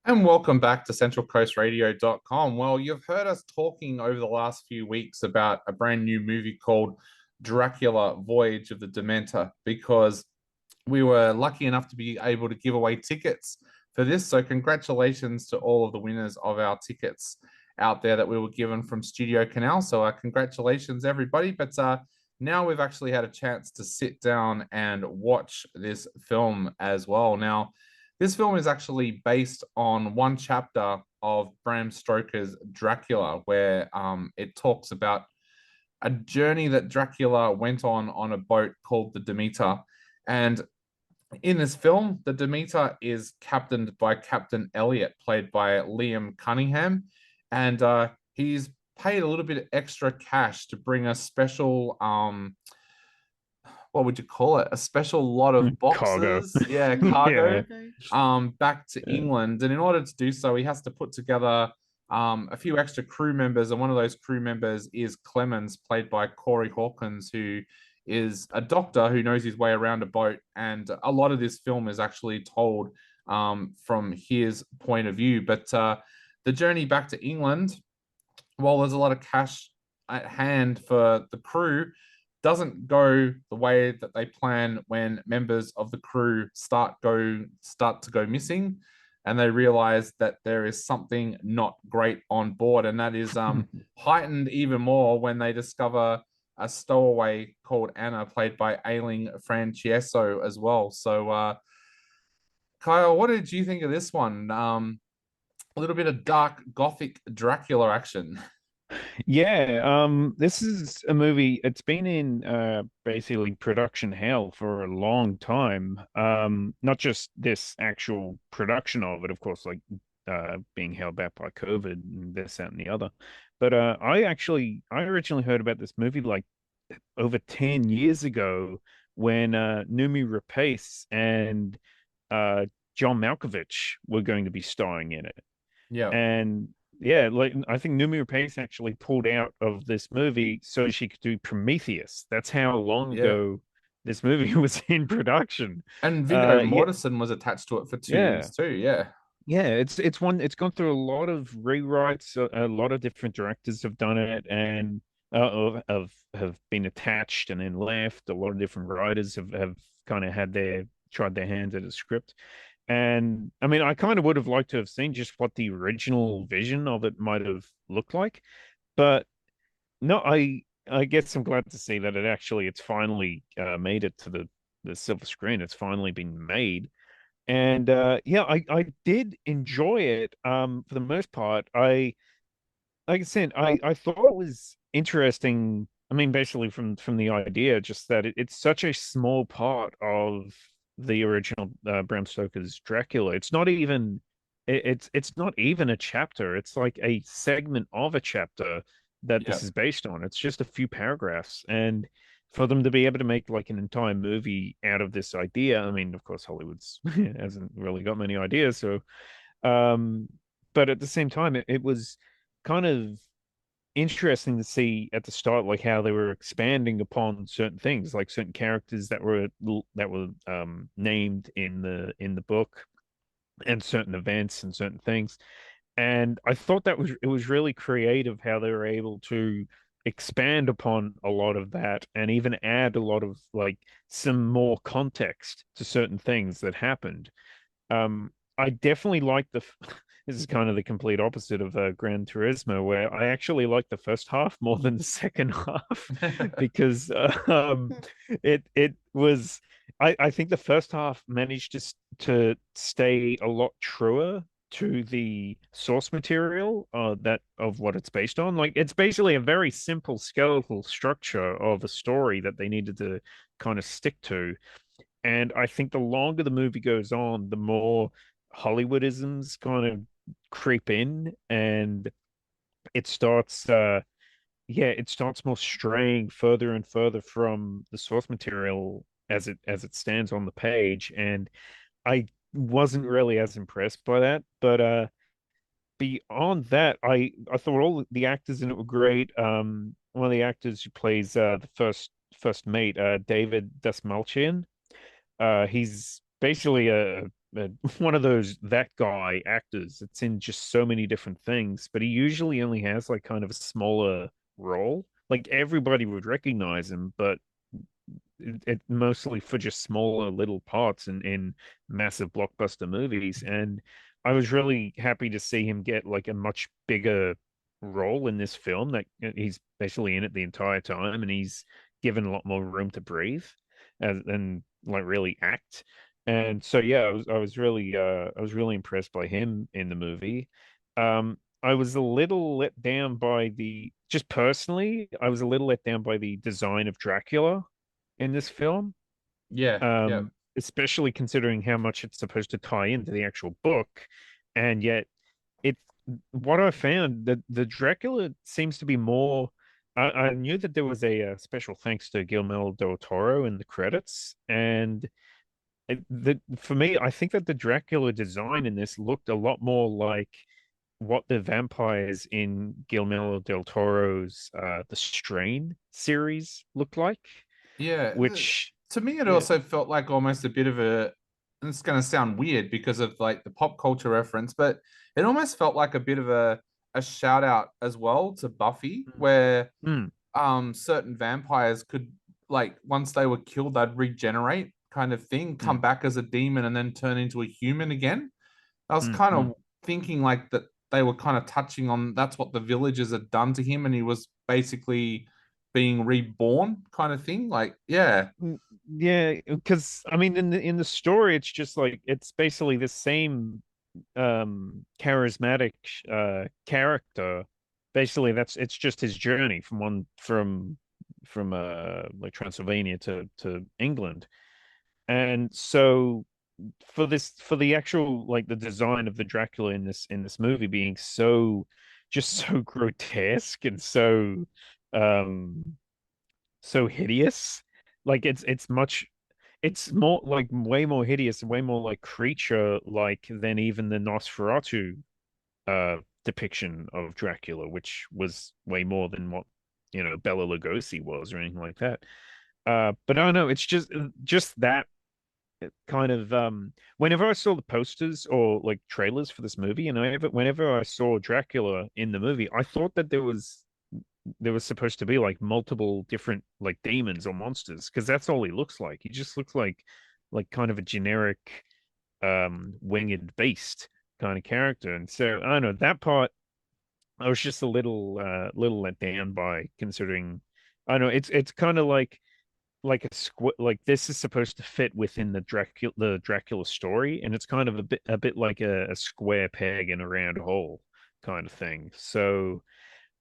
And welcome back to centralcoastradio.com. Well, you've heard us talking over the last few weeks about a brand new movie called Dracula, Voyage of the Demeter, because we were lucky enough to be able to give away tickets for this. So, congratulations to all of the winners of our tickets out there that we were given from Studio Canal. So, congratulations, everybody. But now we've actually had a chance to sit down and watch this film as well. Now, this film is actually based on one chapter of Bram Stoker's Dracula, where it talks about a journey that Dracula went on a boat called the Demeter. And in this film, the Demeter is captained by Captain Elliot, played by Liam Cunningham, and he's paid a little bit of extra cash to bring a special what would you call it? A special lot of Cargo. boxes, yeah, cargo, Yeah. back to Yeah. England. And in order to do so, he has to put together a few extra crew members, and one of those crew members is Clemens, played by Corey Hawkins, who is a doctor who knows his way around a boat. And a lot of this film is actually told from his point of view. But the journey back to England, while there's a lot of cash at hand for the crew, doesn't go the way that they plan when members of the crew start to go missing, and they realize that there is something not great on board, and that is heightened even more when they discover a stowaway called Anna, played by Ailing Francesco as well. So, Kyle, what did you think of this one? A little bit of dark gothic Dracula action. Yeah, this is a movie. It's been in basically production hell for a long time. Not just this actual production of it, of course, like being held back by COVID and this, that, and the other. But I originally heard about this movie like over 10 years ago when Numi Rapace and John Malkovich were going to be starring in it. Yeah, And yeah, like I think Numi Pace actually pulled out of this movie so she could do Prometheus. That's how long yeah. ago this movie was in production. And Viggo Yeah, Mortensen was attached to it for 2 years yeah, too. Yeah. yeah. It's gone through a lot of rewrites. A lot of different directors have done it, and have been attached and then left. A lot of different writers have kind of had their tried their hands at a script. And I mean, I kind of would have liked to have seen just what the original vision of it might have looked like. But no, I guess I'm glad to see that it's finally made it to the silver screen. It's finally been made. And yeah, I did enjoy it for the most part. Like I said, I thought it was interesting. I mean, basically from the idea, just that it's such a small part of the original Bram Stoker's Dracula. It's not even a chapter. It's like a segment of a chapter that Yeah. this is based on. It's just a few paragraphs, and for them to be able to make like an entire movie out of this idea, I mean, of course, Hollywood's hasn't really got many ideas, so um, but at the same time, it was kind of interesting to see at the start, like how they were expanding upon certain things, like certain characters that were named in the book, and certain events and certain things. And I thought that was it was really creative how they were able to expand upon a lot of that and even add a lot of like some more context to certain things that happened. I definitely like the. This is kind of the complete opposite of Gran Turismo, where I actually like the first half more than the second half because it was. I think the first half managed to stay a lot truer to the source material that of what it's based on. Like it's basically a very simple skeletal structure of a story that they needed to kind of stick to. And I think the longer the movie goes on, the more Hollywoodisms kind of creep in, and it starts it starts more straying further and further from the source material as it stands on the page. And I wasn't really as impressed by that. But beyond that, I thought all the actors in it were great. One of the actors who plays the first mate, David Dastmalchian, he's basically one of those that guy actors. It's in just so many different things, but he usually only has like kind of a smaller role. Like everybody would recognize him, but it mostly for just smaller little parts in massive blockbuster movies. And I was really happy to see him get like a much bigger role in this film. That he's basically in it the entire time, and he's given a lot more room to breathe and like really act. And so yeah, I was really impressed by him in the movie. I was a little let down by the just personally, I was a little let down by the design of Dracula in this film, Yeah, yeah. especially considering how much it's supposed to tie into the actual book, and yet it's what I found that the Dracula seems to be more. I knew that there was a special thanks to Guillermo del Toro in the credits, and for me, I think that the Dracula design in this looked a lot more like what the vampires in Guillermo del Toro's The Strain series looked like, Yeah, which to me, it yeah. also felt like almost a bit of a. And it's going to sound weird because of like the pop culture reference, but it almost felt like a bit of a shout out as well to Buffy, where Mm, certain vampires could, like, once they were killed, they'd regenerate, kind of thing, come mm, back as a demon and then turn into a human again. I was mm, kind mm. of thinking like that they were kind of touching on that's what the villagers had done to him, and he was basically being reborn, kind of thing. Like, yeah, Yeah, because I mean in the story it's just like it's basically the same charismatic character. Basically that's it's just his journey from like Transylvania to England. And so for the actual like the design of the Dracula in this movie being so just so grotesque and um so hideous. Like it's more like way more hideous and way more like creature like than even the Nosferatu depiction of Dracula, which was way more than what Bela Lugosi was or anything like that. But I don't know, it's just that kind of whenever I saw the posters or like trailers for this movie, and whenever I saw Dracula in the movie, I thought that there was supposed to be like multiple different like demons or monsters because that's all he looks like. He just looks like kind of a generic winged beast kind of character. And so I don't know that part I was just a little let down by considering I don't know it's kind of like like this is supposed to fit within the Dracula story, and it's kind of a bit like a square peg in a round hole kind of thing. So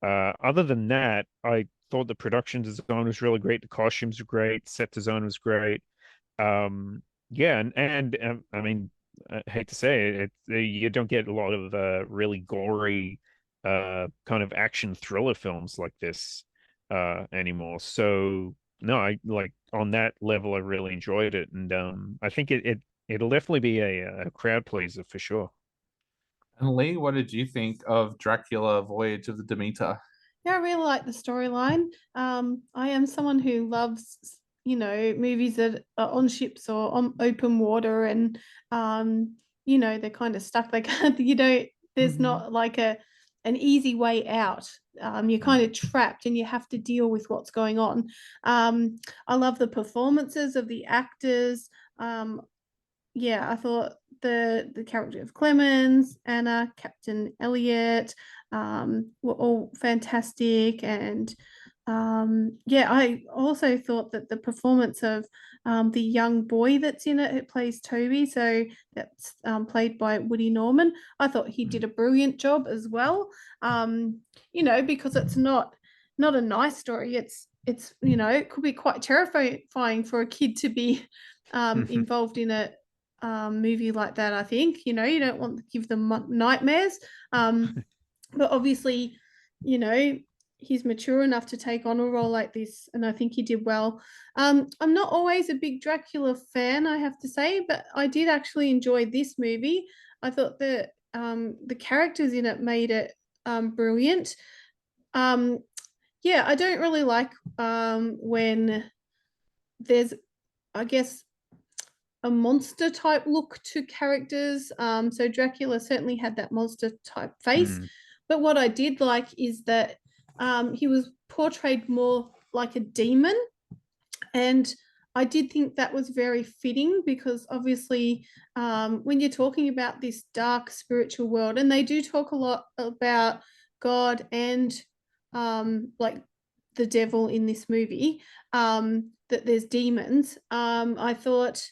other than that, I thought the production design was really great. The costumes were great. Set design was great. Yeah, and I mean, I hate to say it, you don't get a lot of really gory kind of action thriller films like this anymore. So no, I like on that level, I really enjoyed it, and I think it'll definitely be a crowd pleaser for sure. and Lee, what did you think of Dracula Voyage of the Demeter? Yeah, I really like the storyline. I am someone who loves, movies that are on ships or on open water, and they're kind of stuck. They can't, there's Mm-hmm. not like an easy way out. You're kind of trapped, and you have to deal with what's going on. I love the performances of the actors. Yeah, I thought the character of Clemens, Anna, Captain Elliot, were all fantastic, and yeah, I also thought that the performance of the young boy that's in it, who plays Toby, so that's played by Woody Norman, I thought he did a brilliant job as well. Because it's not a nice story. It's it could be quite terrifying for a kid to be involved in a movie like that. I think you don't want to give them nightmares, but obviously, you know he's mature enough to take on a role like this, and I think he did well. I'm not always a big Dracula fan, I have to say, but I did actually enjoy this movie. I thought that the characters in it made it brilliant. um, yeah, I don't really like when there's, I guess, a monster type look to characters. So Dracula certainly had that monster type face. But what I did like is that he was portrayed more like a demon. And I did think that was very fitting because obviously when you're talking about this dark spiritual world, and they do talk a lot about God and like the devil in this movie, that there's demons. I thought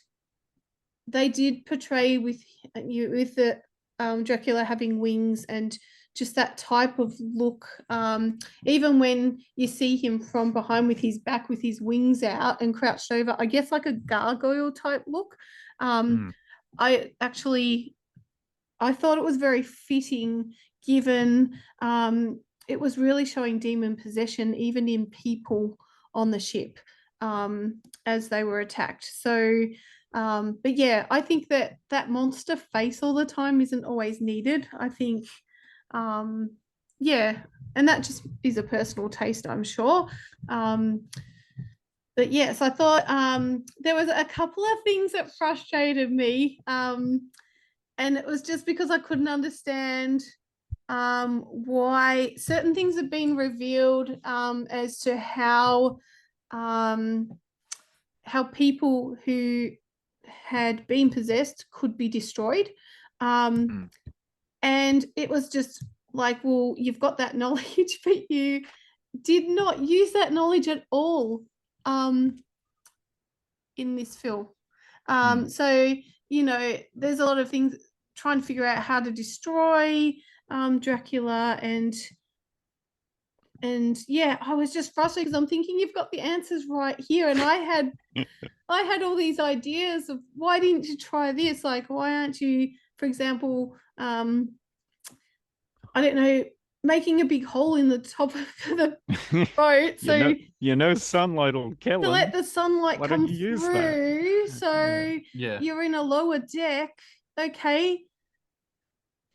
they did portray with the Dracula having wings and just that type of look. Even when you see him from behind with his back with his wings out and crouched over, I guess like a gargoyle type look. I thought it was very fitting given it was really showing demon possession even in people on the ship as they were attacked. So but yeah, I think that monster face all the time isn't always needed. I think yeah, and that just is a personal taste, I'm sure. But yes, I thought there was a couple of things that frustrated me, and it was just because I couldn't understand why certain things have been revealed as to how people who had been possessed could be destroyed. And it was just like, well, you've got that knowledge, but you did not use that knowledge at all in this film. So, you know, there's a lot of things trying to figure out how to destroy Dracula and yeah, I was just frustrated because I'm thinking you've got the answers right here, and I had all these ideas of why didn't you try this? Like, why aren't you, for example, I don't know, making a big hole in the top of the boat so sunlight will kill to him. let the sunlight Why come don't you use that? through. So you're in a lower deck, okay?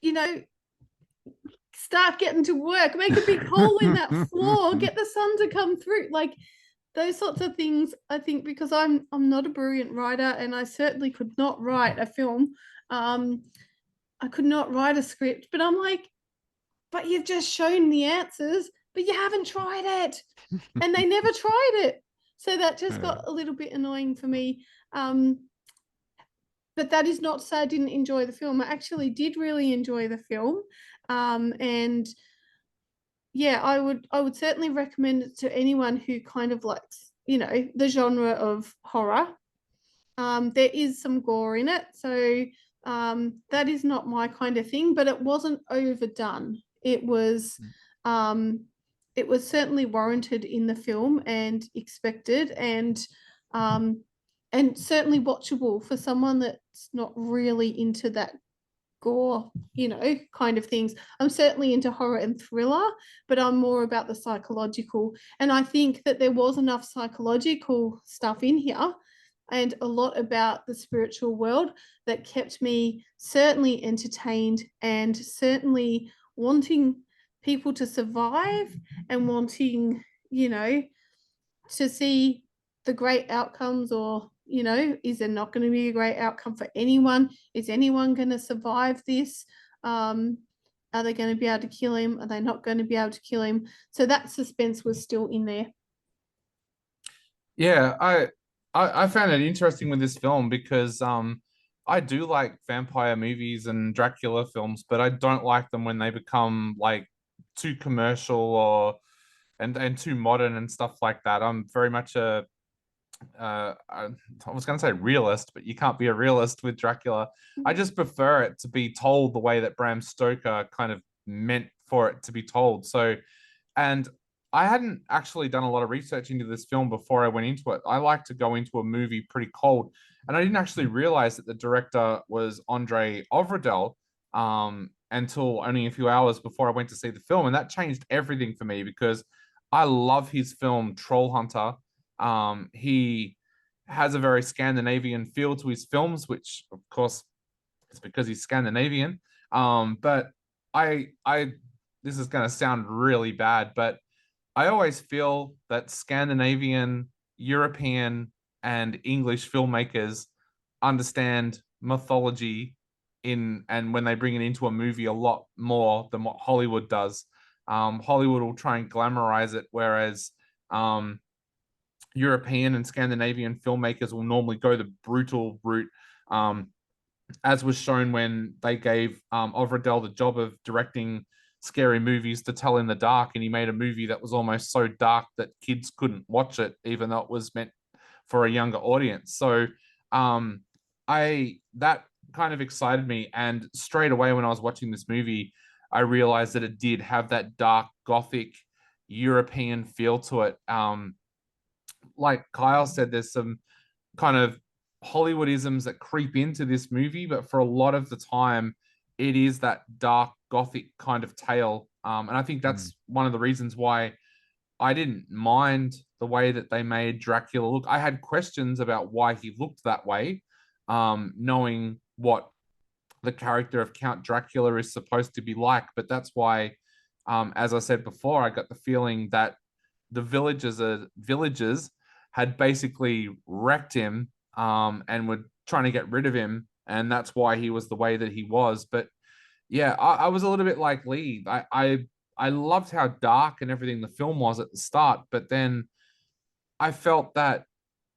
You know, start getting to work, make a big hole in that floor, get the sun to come through. Like those sorts of things, I think, because I'm not a brilliant writer and I certainly could not write a film. I could not write a script, but I'm like, but you've just shown the answers, but you haven't tried it. And they never tried it. So that just got a little bit annoying for me. But that is not to say I didn't enjoy the film. I actually did really enjoy the film. And yeah, I would certainly recommend it to anyone who kind of likes, you know, the genre of horror. There is some gore in it, so that is not my kind of thing, but it wasn't overdone. It was certainly warranted in the film and expected, and certainly watchable for someone that's not really into that gore, you know, kind of things. I'm certainly into horror and thriller, but I'm more about the psychological. And I think that there was enough psychological stuff in here and a lot about the spiritual world that kept me certainly entertained and certainly wanting people to survive and wanting, you know, to see the great outcomes, or, you know, is there not going to be a great outcome for anyone? Is anyone going to survive this? Are they going to be able to kill him? Are they not going to be able to kill him? So that suspense was still in there. Yeah, I found it interesting with this film because I do like vampire movies and Dracula films, but I don't like them when they become like too commercial or and too modern and stuff like that. I'm very much a I was going to say realist, but you can't be a realist with Dracula. I just prefer it to be told the way that Bram Stoker kind of meant for it to be told. So, and I hadn't actually done a lot of research into this film before I went into it. I like to go into a movie pretty cold, and I didn't actually realize that the director was Andre Ovredel until only a few hours before I went to see the film, and that changed everything for me because I love his film Troll Hunter. He has a very Scandinavian feel to his films, which of course is because he's Scandinavian. But I this is going to sound really bad, but I always feel that Scandinavian, European, and English filmmakers understand mythology and when they bring it into a movie a lot more than what Hollywood does. Hollywood will try and glamorize it, whereas European and Scandinavian filmmakers will normally go the brutal route, as was shown when they gave Ovredell the job of directing scary movies to tell in the dark, and he made a movie that was almost so dark that kids couldn't watch it, even though it was meant for a younger audience. So that kind of excited me, and straight away when I was watching this movie, I realized that it did have that dark gothic European feel to it. Like Kyle said, there's some kind of Hollywoodisms that creep into this movie, but for a lot of the time, it is that dark gothic kind of tale. And I think that's one of the reasons why I didn't mind the way that they made Dracula look. I had questions about why he looked that way, knowing what the character of Count Dracula is supposed to be like. But that's why, as I said before, I got the feeling that the villagers had basically wrecked him, and were trying to get rid of him, and that's why he was the way that he was. But yeah, I was a little bit like Lee. I loved how dark and everything the film was at the start, but then I felt that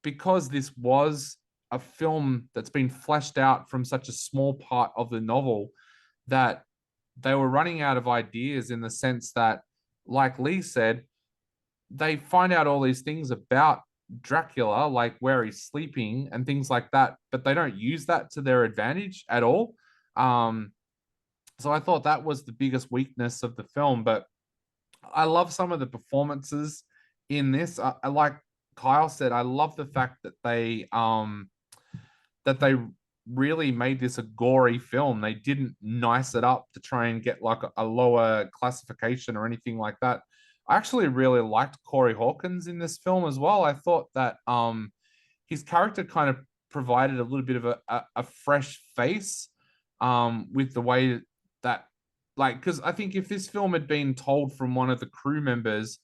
because this was a film that's been fleshed out from such a small part of the novel, that they were running out of ideas, in the sense that, like Lee said, they find out all these things about Dracula, like where he's sleeping and things like that, but they don't use that to their advantage at all. So I thought that was the biggest weakness of the film. But I love some of the performances in this. I like Kyle said, I love the fact that they really made this a gory film. They didn't nice it up to try and get like a lower classification or anything like that. I actually really liked Corey Hawkins in this film as well. I thought that his character kind of provided a little bit of a fresh face, with the way that, like, because I think if this film had been told from one of the crew members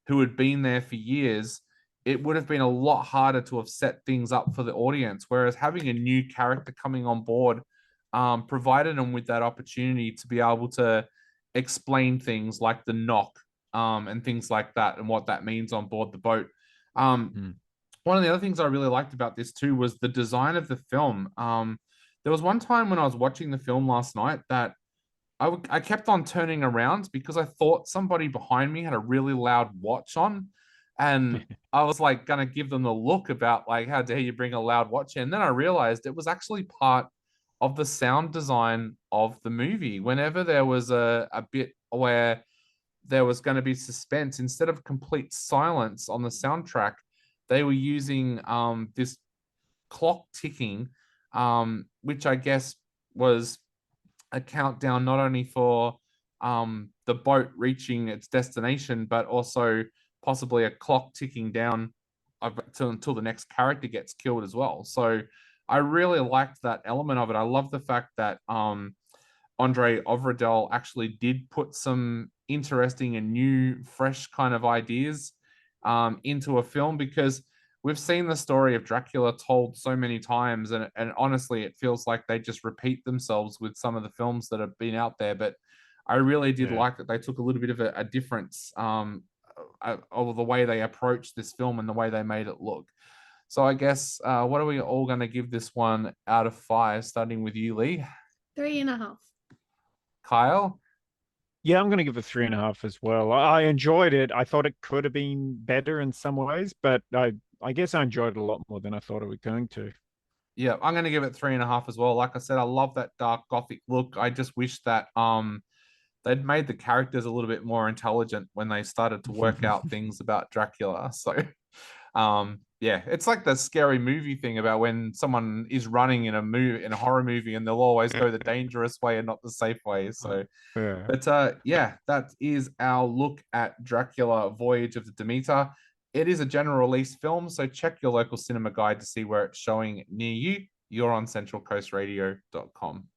who had been there for years, it would have been a lot harder to have set things up for the audience. Whereas having a new character coming on board provided them with that opportunity to be able to explain things like the knock, and things like that, and what that means on board the boat. One of the other things I really liked about this too was the design of the film. There was one time when I was watching the film last night that I kept on turning around because I thought somebody behind me had a really loud watch on. And I was like gonna give them the look about like, how dare you bring a loud watch in? And then I realized it was actually part of the sound design of the movie. Whenever there was a bit where there was going to be suspense, instead of complete silence on the soundtrack, they were using this clock ticking, which I guess was a countdown not only for the boat reaching its destination, but also possibly a clock ticking down until the next character gets killed as well. So I really liked that element of it. I love the fact that Andre Ovredell actually did put some interesting and new, fresh kind of ideas into a film, because we've seen the story of Dracula told so many times, and honestly, it feels like they just repeat themselves with some of the films that have been out there. But I really did like that they took a little bit of a difference of the way they approached this film and the way they made it look. So I guess, what are we all going to give this one out of 5, starting with you, Lee? 3.5. Kyle? Yeah, I'm going to give it 3.5 as well. I enjoyed it. I thought it could have been better in some ways, but I guess I enjoyed it a lot more than I thought I was going to. Yeah, I'm going to give it 3.5 as well. Like I said, I love that dark gothic look. I just wish that they'd made the characters a little bit more intelligent when they started to work out things about Dracula. So yeah, it's like the scary movie thing about when someone is running in a horror movie, and they'll always go the dangerous way and not the safe way. So but yeah, that is our look at Dracula Voyage of the Demeter. It is a general release film, so check your local cinema guide to see where it's showing near you. You're on centralcoastradio.com.